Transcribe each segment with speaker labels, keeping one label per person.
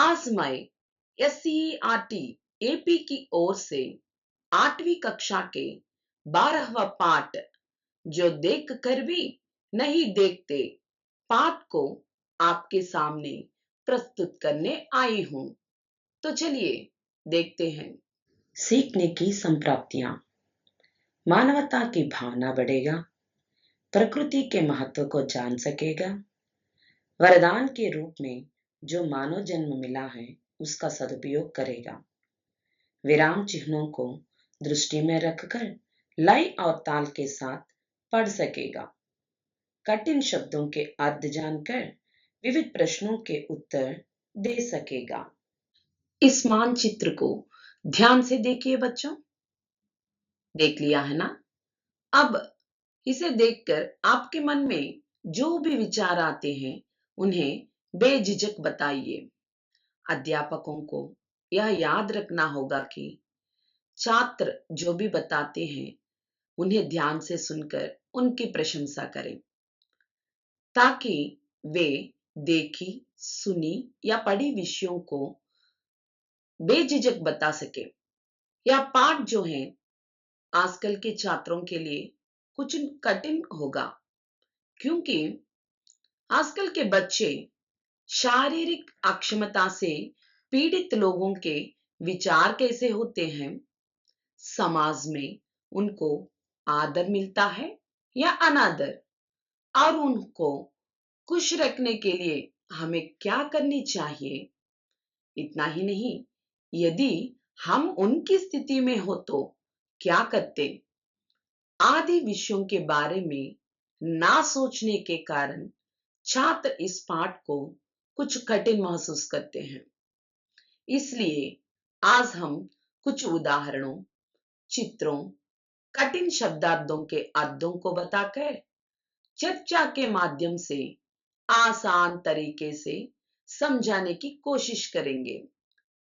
Speaker 1: आजमाए SCERT AP की ओर से 8वीं कक्षा के 12वां पाठ जो देख कर भी नहीं देखते पाठ को आपके सामने प्रस्तुत करने आई हूं। तो चलिए देखते हैं।
Speaker 2: सीखने की संप्राप्तियां। मानवता की भावना बढ़ेगा, प्रकृति के महत्व को जान सकेगा, वरदान के रूप में जो मानव जन्म मिला है उसका सदुपयोग करेगा, विराम चिन्हों को दृष्टि में रखकर लय और ताल के साथ पढ़ सकेगा, कठिन शब्दों के अर्थ जानकर विविध प्रश्नों के उत्तर दे सकेगा।
Speaker 1: इस मानचित्र को ध्यान से देखिए बच्चों। देख लिया है ना? अब इसे देखकर आपके मन में जो भी विचार आते हैं उन्हें बेझिझक बताइए। अध्यापकों को यह याद रखना होगा कि छात्र जो भी बताते हैं उन्हें ध्यान से सुनकर उनकी प्रशंसा करें ताकि वे देखी, सुनी या पढ़ी विषयों को बेझिझक बता सके। यह पाठ जो है आजकल के छात्रों के लिए कुछ कठिन होगा क्योंकि आजकल के बच्चे शारीरिक अक्षमता से पीड़ित लोगों के विचार कैसे होते हैं, समाज में उनको आदर मिलता है या अनादर, और उनको खुश रखने के लिए हमें क्या करनी चाहिए। इतना ही नहीं, यदि हम उनकी स्थिति में हो तो क्या करते, आदि विषयों के बारे में ना सोचने के कारण छात्र इस पाठ को कुछ कठिन महसूस करते हैं। इसलिए आज हम कुछ उदाहरणों, चित्रों, कठिन शब्दार्थों के अर्थों को बताकर चर्चा के माध्यम से आसान तरीके से समझाने की कोशिश करेंगे।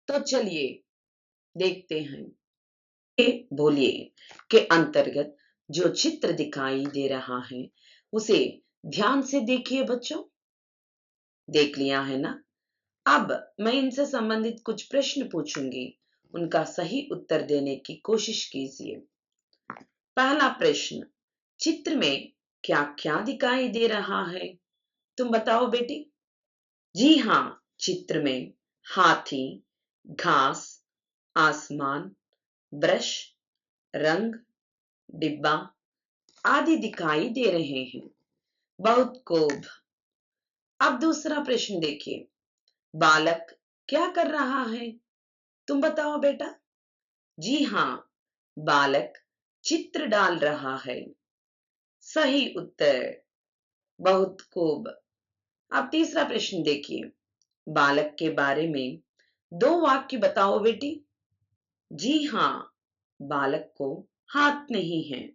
Speaker 1: तो चलिए देखते हैं। बोलिए के अंतर्गत जो चित्र दिखाई दे रहा है उसे ध्यान से देखिए बच्चों। देख लिया है ना? अब मैं इनसे संबंधित कुछ प्रश्न पूछूंगी, उनका सही उत्तर देने की कोशिश कीजिए। पहला प्रश्न, चित्र में क्या क्या दिखाई दे रहा है? तुम बताओ बेटी। जी हाँ, चित्र में हाथी, घास, आसमान, ब्रश, रंग, डिब्बा आदि दिखाई दे रहे हैं। बहुत खूब। अब दूसरा प्रश्न देखिए, बालक क्या कर रहा है? तुम बताओ बेटा। जी हाँ, बालक चित्र डाल रहा है। सही उत्तर। बहुत खूब। अब तीसरा प्रश्न देखिए, बालक के बारे में 2 वाक्य बताओ बेटी। जी हाँ, बालक को हाथ नहीं है,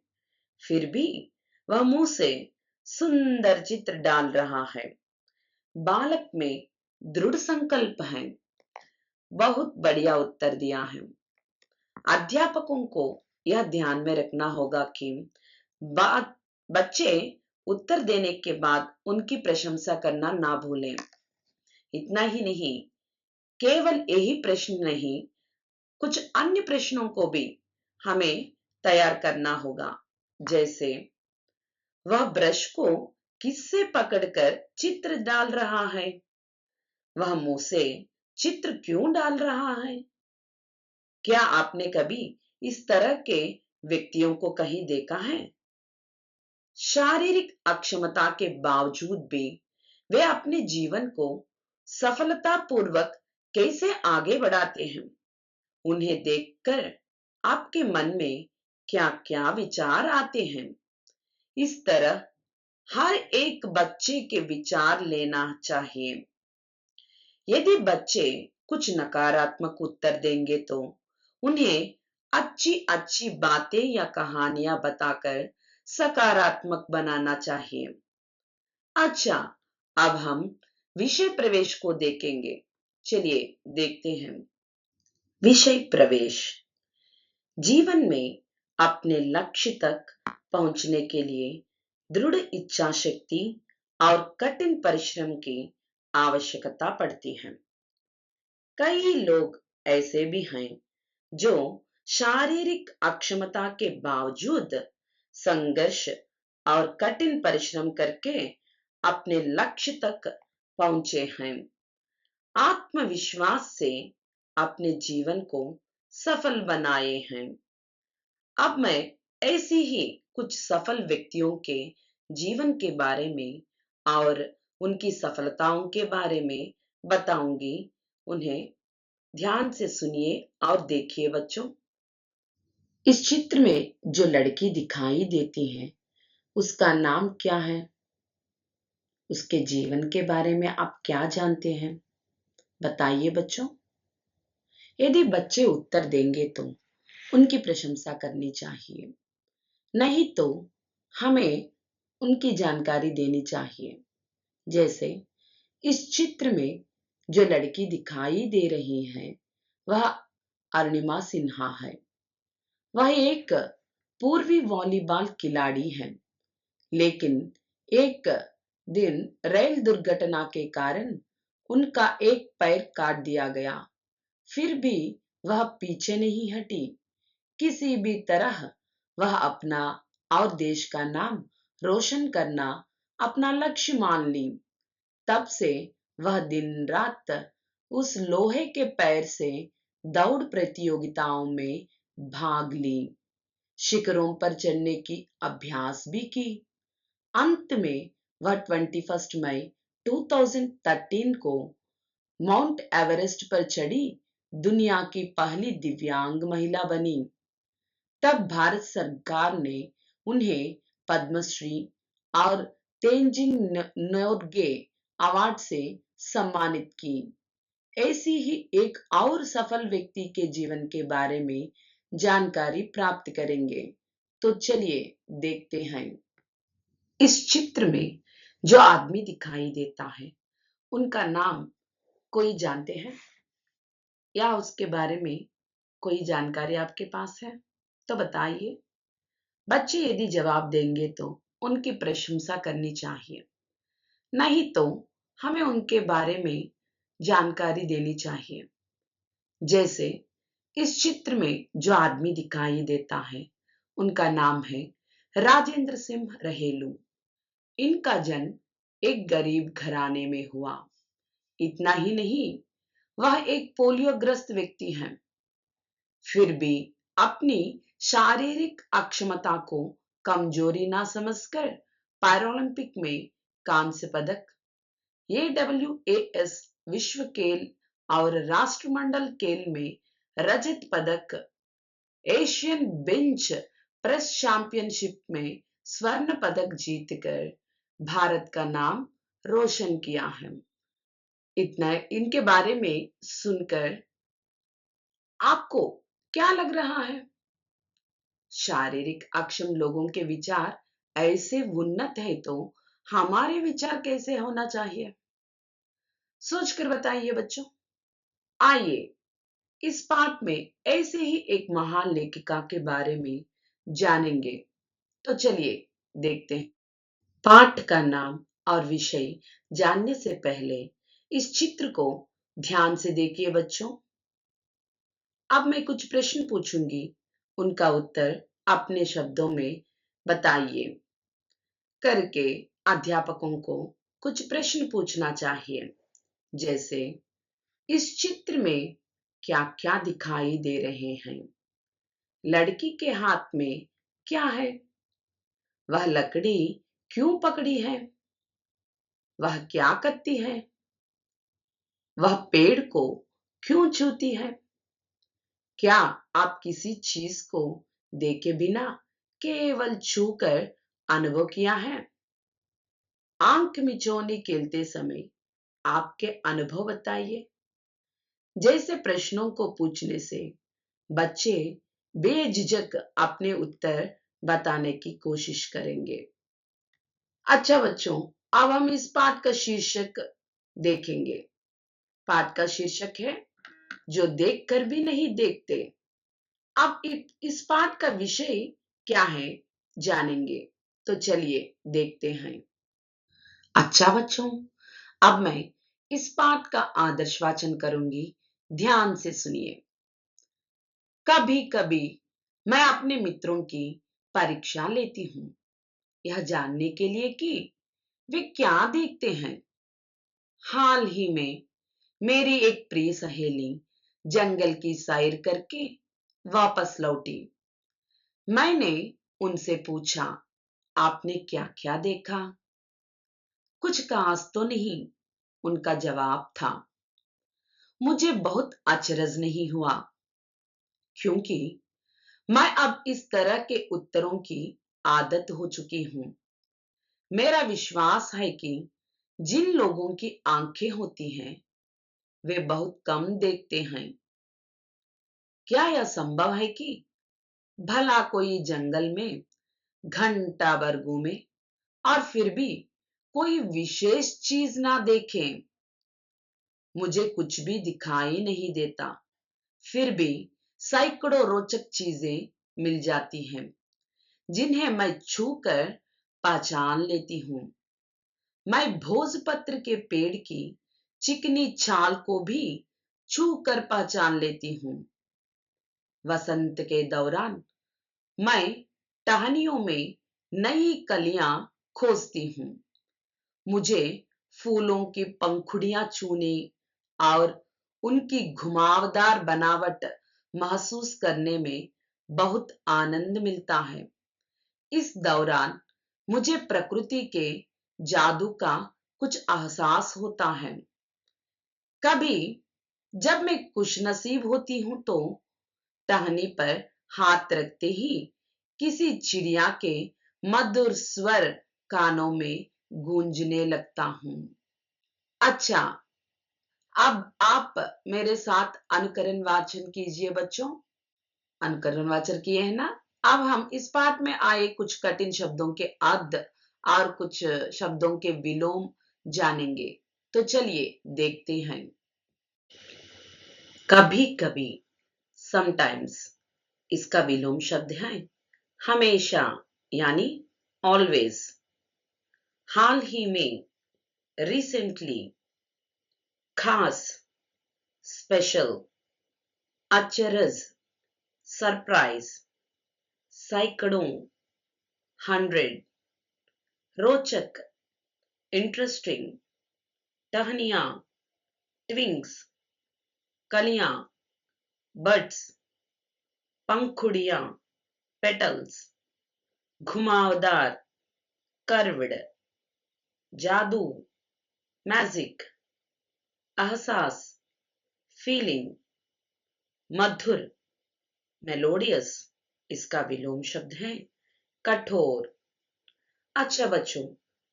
Speaker 1: फिर भी वह मुंह से सुंदर चित्र डाल रहा है। बालक में दृढ़ संकल्प है। बहुत बढ़िया उत्तर दिया है। अध्यापकों को यह ध्यान में रखना होगा कि बच्चे उत्तर देने के बाद उनकी प्रशंसा करना ना भूलें। इतना ही नहीं, केवल यही प्रश्न नहीं, कुछ अन्य प्रश्नों को भी हमें तैयार करना होगा। जैसे, वह ब्रश को किससे पकड़कर चित्र डाल रहा है? वह मुंह से चित्र क्यों डाल रहा है? क्या आपने कभी इस तरह के व्यक्तियों को कहीं देखा है? शारीरिक अक्षमता के बावजूद भी वे अपने जीवन को सफलतापूर्वक कैसे आगे बढ़ाते हैं? उन्हें देखकर आपके मन में क्या क्या विचार आते हैं? इस तरह हर एक बच्चे के विचार लेना चाहिए। यदि बच्चे कुछ नकारात्मक उत्तर देंगे तो उन्हें अच्छी अच्छी बातें या कहानियां बताकर सकारात्मक बनाना चाहिए। अच्छा, अब हम विषय प्रवेश को देखेंगे। चलिए देखते हैं। विषय प्रवेश। जीवन में अपने लक्ष्य तक पहुंचने के लिए दृढ़ इच्छा शक्ति और कठिन परिश्रम की आवश्यकता पड़ती है। कई लोग ऐसे भी हैं जो शारीरिक अक्षमता के बावजूद संघर्ष और कठिन परिश्रम करके अपने लक्ष्य तक पहुंचे हैं। आत्मविश्वास से अपने जीवन को सफल बनाए हैं। अब मैं ऐसी ही कुछ सफल व्यक्तियों के जीवन के बारे में और उनकी सफलताओं के बारे में बताऊंगी। उन्हें ध्यान से सुनिए और देखिए बच्चों। इस चित्र में जो लड़की दिखाई देती है उसका नाम क्या है? उसके जीवन के बारे में आप क्या जानते हैं? बताइए बच्चों। यदि बच्चे उत्तर देंगे तो उनकी प्रशंसा करनी चाहिए, नहीं तो हमें उनकी जानकारी देनी चाहिए। जैसे इस चित्र में जो लड़की दिखाई दे रही है वह अरुणिमा सिन्हा है। वह एक पूर्वी वॉलीबॉल खिलाड़ी है, लेकिन एक दिन रेल दुर्घटना के कारण उनका एक पैर काट दिया गया। फिर भी वह पीछे नहीं हटी। किसी भी तरह वह अपना और देश का नाम रोशन करना अपना लक्ष्य मान ली। तब से वह दिन रात उस लोहे के पैर से दौड़ प्रतियोगिताओं में भाग ली, शिखरों पर चढ़ने की अभ्यास भी की। अंत में वह 21 मई 2013 को माउंट एवरेस्ट पर चढ़ी दुनिया की पहली दिव्यांग महिला बनी। तब भारत सरकार ने उन्हें पद्मश्री और तेंजिंग नोरगे अवार्ड से सम्मानित की। ऐसी ही एक और सफल व्यक्ति के जीवन के बारे में जानकारी प्राप्त करेंगे। तो चलिए देखते हैं। इस चित्र में जो आदमी दिखाई देता है उनका नाम कोई जानते हैं या उसके बारे में कोई जानकारी आपके पास है? तो बताइए। बच्चे यदि जवाब देंगे तो उनकी प्रशंसा करनी चाहिए, नहीं तो हमें उनके बारे में जानकारी देनी चाहिए। जैसे इस चित्र में जो आदमी दिखाई देता है उनका नाम है राजेंद्र सिंह रहेलू। इनका जन्म एक गरीब घराने में हुआ। इतना ही नहीं, वह एक पोलियोग्रस्त व्यक्ति हैं। फिर भी अपनी शारीरिक अक्षमता को कमजोरी ना समझकर पैरालंपिक में कांस्य पदक, AWAS विश्व खेल और राष्ट्रमंडल खेल में रजत पदक, एशियन बेंच प्रेस चैंपियनशिप में स्वर्ण पदक जीतकर भारत का नाम रोशन किया है। इतना इनके बारे में सुनकर आपको क्या लग रहा है? शारीरिक अक्षम लोगों के विचार ऐसे उन्नत है तो हमारे विचार कैसे होना चाहिए? सोचकर बताइए बच्चों। आइए इस पाठ में ऐसे ही एक महान लेखिका के बारे में जानेंगे। तो चलिए देखते हैं। पाठ का नाम और विषय जानने से पहले इस चित्र को ध्यान से देखिए बच्चों। अब मैं कुछ प्रश्न पूछूंगी, उनका उत्तर अपने शब्दों में बताइए। करके अध्यापकों को कुछ प्रश्न पूछना चाहिए। जैसे इस चित्र में क्या क्या दिखाई दे रहे हैं? लड़की के हाथ में क्या है? वह लकड़ी क्यों पकड़ी है? वह क्या करती है? वह पेड़ को क्यों छूती है? क्या आप किसी चीज को देखे बिना केवल छूकर अनुभव किया है? आंख मिचौनी खेलते समय आपके अनुभव बताइए। जैसे प्रश्नों को पूछने से बच्चे बेझिझक अपने उत्तर बताने की कोशिश करेंगे। अच्छा बच्चों, अब हम इस पाठ का शीर्षक देखेंगे। पाठ का शीर्षक है जो देखकर भी नहीं देखते। अब इस पाठ का विषय क्या है जानेंगे। तो चलिए देखते हैं। अच्छा बच्चों, अब मैं इस पाठ का आदर्श वाचन करूंगी ध्यान से सुनिए। कभी कभी मैं अपने मित्रों की परीक्षा लेती हूँ, यह जानने के लिए कि वे क्या देखते हैं। हाल ही में मेरी एक प्रिय सहेली जंगल की सैर करके वापस लौटी। मैंने उनसे पूछा, आपने क्या क्या देखा? कुछ खास तो नहीं, उनका जवाब था। मुझे बहुत अचरज नहीं हुआ, क्योंकि मैं अब इस तरह के उत्तरों की आदत हो चुकी हूं। मेरा विश्वास है कि जिन लोगों की आंखें होती हैं, वे बहुत कम देखते हैं। क्या यह संभव है कि भला कोई जंगल में घंटा भर घूमे और फिर भी कोई विशेष चीज ना देखे? मुझे कुछ भी दिखाई नहीं देता, फिर भी सैकड़ों रोचक चीजें मिल जाती हैं, जिन्हें मैं छूकर पहचान लेती हूँ। मैं भोजपत्र के पेड़ की चिकनी छाल को भी छूकर पहचान लेती हूँ। वसंत के दौरान मैं टहनियों में नई कलियां खोजती हूँ। मुझे फूलों की पंखुड़ियां छूने और उनकी घुमावदार बनावट महसूस करने में बहुत आनंद मिलता है। इस दौरान मुझे प्रकृति के जादू का कुछ एहसास होता है। कभी जब मैं खुशनसीब होती हूं तो टहनी पर हाथ रखते ही किसी चिड़िया के मधुर स्वर कानों में गूंजने लगता हूं। अच्छा, अब आप मेरे साथ अनुकरण वाचन कीजिए बच्चों। अनुकरण वाचन किए हैं ना? अब हम इस पाठ में आए कुछ कठिन शब्दों के अर्थ और कुछ शब्दों के विलोम जानेंगे। तो चलिए देखते हैं। कभी कभी, समटाइम्स, इसका विलोम शब्द है हमेशा, यानी ऑलवेज। हाल ही में, रिसेंटली। खास, स्पेशल। अचरज, सरप्राइज। सैकड़ों, 100। रोचक, इंटरेस्टिंग। टहनियां, ट्विंग्स। कलियां, बड्स। पंखुड़ियां, पेटल्स। घुमावदार, कर्व्ड। जादू, मैजिक। एहसास, फीलिंग। मधुर, मेलोडियस, इसका विलोम शब्द है कठोर। अच्छा बच्चों,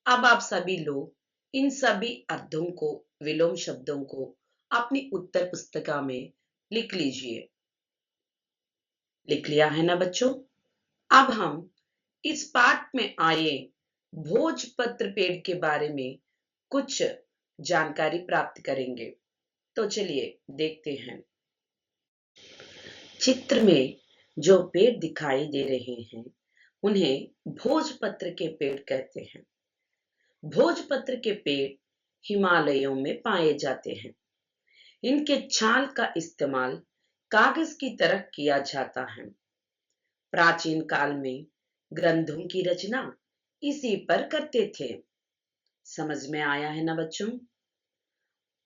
Speaker 1: अब आप सभी लोग इन सभी अर्थों को, विलोम शब्दों को अपनी उत्तर पुस्तिका में लिख लीजिए। लिख लिया है ना बच्चों? अब हम इस पाठ में आए भोजपत्र पेड़ के बारे में कुछ जानकारी प्राप्त करेंगे। तो चलिए देखते हैं। चित्र में जो पेड़ दिखाई दे रहे हैं, उन्हें भोजपत्र के पेड़ कहते हैं। भोजपत्र के पेड़ हिमालयों में पाए जाते हैं। इनके छाल का इस्तेमाल कागज की तरह किया जाता है। प्राचीन काल में ग्रंथों की रचना इसी पर करते थे। समझ में आया है ना बच्चों?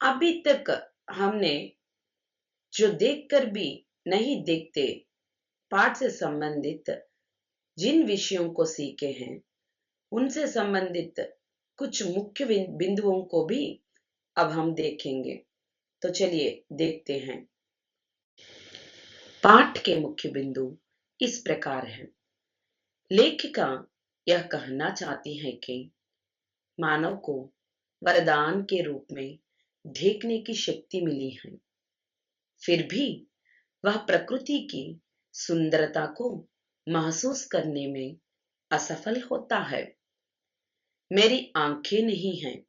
Speaker 1: अभी तक हमने जो देखकर भी नहीं देखते पाठ से संबंधित जिन विषयों को सीखे हैं, उनसे संबंधित कुछ मुख्य बिंदुओं को भी अब हम देखेंगे। तो चलिए देखते हैं। पाठ के मुख्य बिंदु इस प्रकार हैं। लेखिका यह कहना चाहती है कि मानव को वरदान के रूप में देखने की शक्ति मिली है, फिर भी वह प्रकृति की सुंदरता को महसूस करने में असफल होता है। मेरी आंखें नहीं हैं,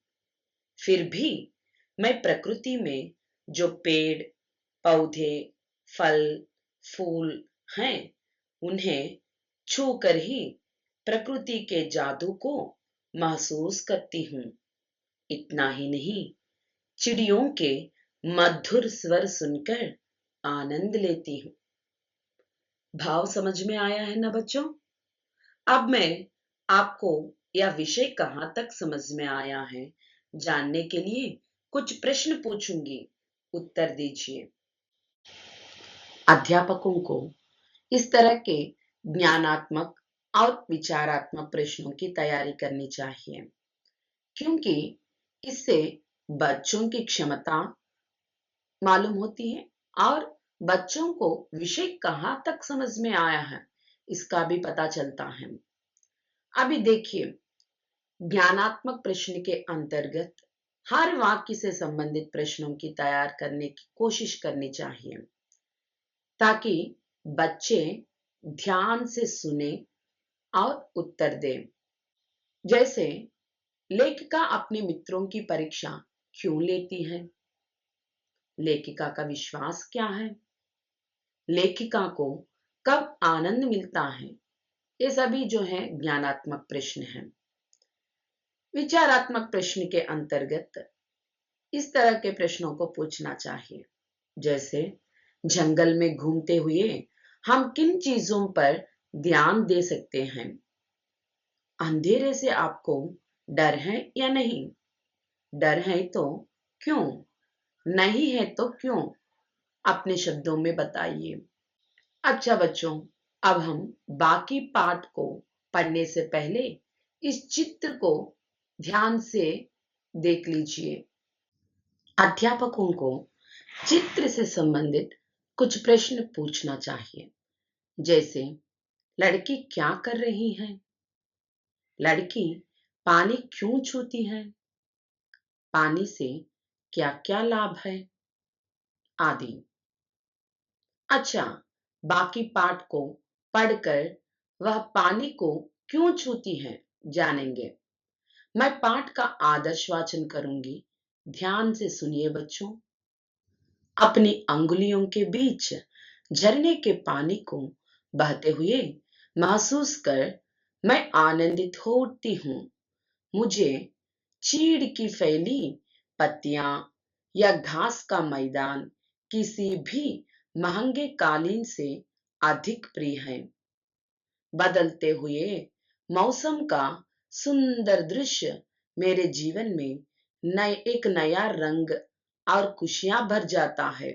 Speaker 1: फिर भी मैं प्रकृति में जो पेड़, पौधे, फल, फूल हैं, उन्हें छूकर ही प्रकृति के जादू को महसूस करती हूँ। इतना ही नहीं, चिड़ियों के मधुर स्वर सुनकर आनंद लेती हूँ। भाव समझ में आया है ना बच्चों? अब मैं आपको यह विषय कहाँ तक समझ में आया है जानने के लिए कुछ प्रश्न पूछूंगी, उत्तर दीजिए। अध्यापकों को इस तरह के ज्ञानात्मक और विचारात्मक प्रश्नों की तैयारी करनी चाहिए, क्योंकि इससे बच्चों की क्षमता मालूम होती है और बच्चों को विषय कहाँ तक समझ में आया है इसका भी पता चलता है। अभी देखिए, ज्ञानात्मक प्रश्न के अंतर्गत हर वाक्य से संबंधित प्रश्नों की तैयार करने की कोशिश करनी चाहिए, ताकि बच्चे ध्यान से सुने और उत्तर दें। जैसे, लेखिका अपने मित्रों की परीक्षा क्यों लेती है? लेखिका का विश्वास क्या है? लेखिका को कब आनंद मिलता है? ये सभी जो है ज्ञानात्मक प्रश्न हैं। विचारात्मक प्रश्न के अंतर्गत इस तरह के प्रश्नों को पूछना चाहिए, जैसे जंगल में घूमते हुए हम किन चीजों पर ध्यान दे सकते हैं? अंधेरे से आपको डर है या नहीं? डर है तो क्यों? नहीं है तो क्यों? अपने शब्दों में बताइए। अच्छा बच्चों, अब हम बाकी पाठ को पढ़ने से पहले इस चित्र को ध्यान से देख लीजिए। अध्यापकों को चित्र से संबंधित कुछ प्रश्न पूछना चाहिए, जैसे लड़की क्या कर रही है? लड़की पानी क्यों छूती है? पानी से क्या क्या लाभ है? आदि। अच्छा, बाकी पाठ को पढ़कर वह पानी को क्यों छूती है जानेंगे। मैं पाठ का आदर्श वाचन करूंगी, ध्यान से सुनिए बच्चों। अपनी अंगुलियों के बीच झरने के पानी को बहते हुए महसूस कर मैं आनंदित हो उठती हूँ। मुझे चीड़ की फैली पत्तियां या घास का मैदान किसी भी महंगे कालीन से अधिक प्रिय है। बदलते हुए मौसम का सुंदर दृश्य मेरे जीवन में एक नया रंग और खुशियां भर जाता है।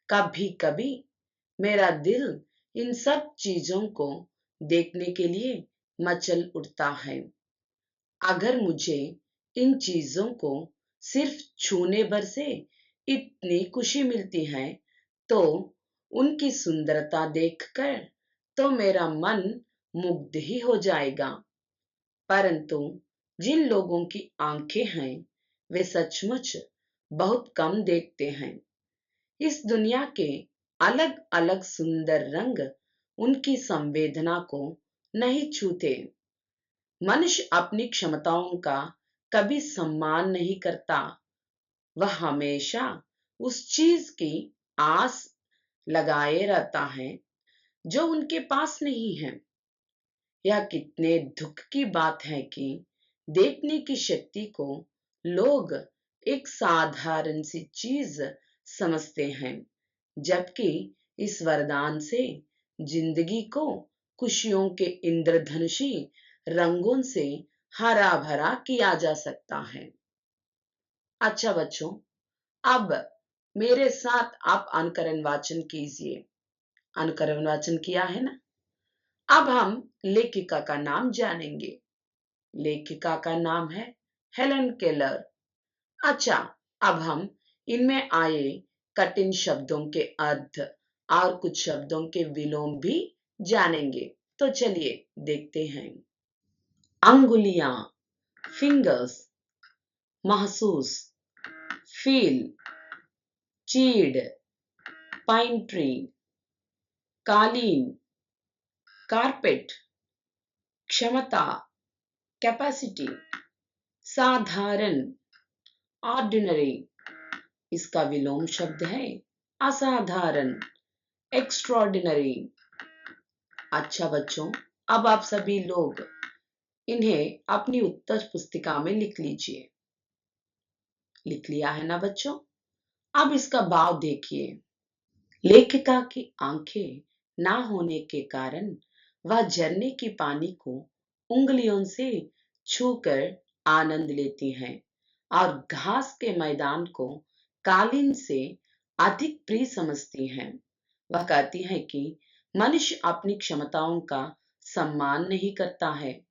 Speaker 1: कभी कभी मेरा दिल इन सब चीजों को देखने के लिए मचल उठता है। अगर मुझे इन चीजों को सिर्फ छूने भर से इतनी खुशी मिलती है, तो उनकी सुंदरता देखकर तो मेरा मन मुग्ध ही हो जाएगा। परंतु जिन लोगों की आंखें हैं, वे सचमुच बहुत कम देखते हैं। इस दुनिया के अलग अलग सुंदर रंग उनकी संवेदना को नहीं छूते। मनुष्य अपनी क्षमताओं का कभी सम्मान नहीं करता। वह हमेशा उस चीज की आस लगाए रहता है जो उनके पास नहीं है। यह कितने दुख की बात है कि देखने की शक्ति को लोग एक साधारण सी चीज समझते हैं, जबकि इस वरदान से जिंदगी को खुशियों के इंद्रधनुषी रंगों से हरा भरा किया जा सकता है। अच्छा बच्चों, अब मेरे साथ आप अनुकरण वाचन कीजिए। अनुकरण वाचन किया है ना? अब हम लेखिका का नाम जानेंगे। लेखिका का नाम है हेलन केलर। अच्छा, अब हम इनमें आए कठिन शब्दों के अर्थ और कुछ शब्दों के विलोम भी जानेंगे। तो चलिए देखते हैं। अंगुलियां, फिंगर्स, महसूस, फील, चीड़, पाइन ट्री, कालीन, कारपेट, क्षमता, कैपेसिटी, साधारण, ऑर्डिनरी, इसका विलोम शब्द है असाधारण, एक्स्ट्रॉर्डिनरी। अच्छा बच्चों, अब आप सभी लोग इन्हें अपनी उत्तर पुस्तिका में लिख लीजिए। लिख लिया है ना बच्चों? अब इसका भाव देखिए। लेखिका की आंखें ना होने के कारण वह झरने के पानी को उंगलियों से छूकर आनंद लेती हैं और घास के मैदान को कालीन से अधिक प्रिय समझती हैं। वह कहती है कि मनुष्य अपनी क्षमताओं का सम्मान नहीं करता है।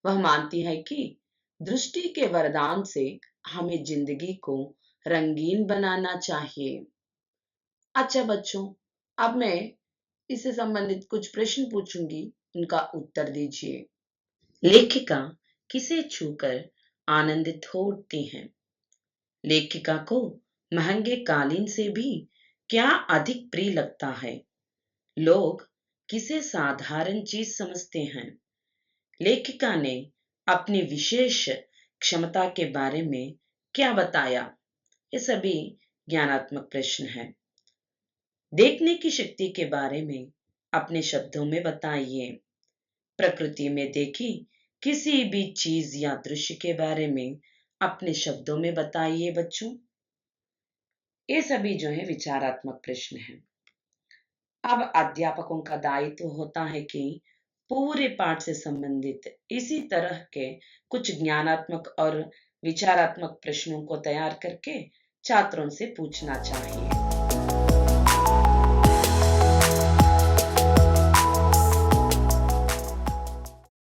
Speaker 1: वह मानती है कि दृष्टि के वरदान से हमें जिंदगी को रंगीन बनाना चाहिए। अच्छा बच्चों, अब मैं इससे संबंधित कुछ प्रश्न पूछूंगी, उनका उत्तर दीजिए। लेखिका किसे छूकर आनंदित होती हैं? लेखिका को महंगे कालीन से भी क्या अधिक प्रिय लगता है? लोग किसे साधारण चीज समझते हैं? लेखिका ने अपनी विशेष क्षमता के बारे में क्या बताया? ये सभी ज्ञानात्मक प्रश्न हैं। देखने की शक्ति के बारे में अपने शब्दों में बताइए। प्रकृति में देखी किसी भी चीज या दृश्य के बारे में अपने शब्दों में बताइए बच्चों। ये सभी जो है विचारात्मक प्रश्न हैं। अब अध्यापकों का दायित्व होता है कि पूरे पाठ से संबंधित इसी तरह के कुछ ज्ञानात्मक और विचारात्मक प्रश्नों को तैयार करके छात्रों से पूछना चाहिए।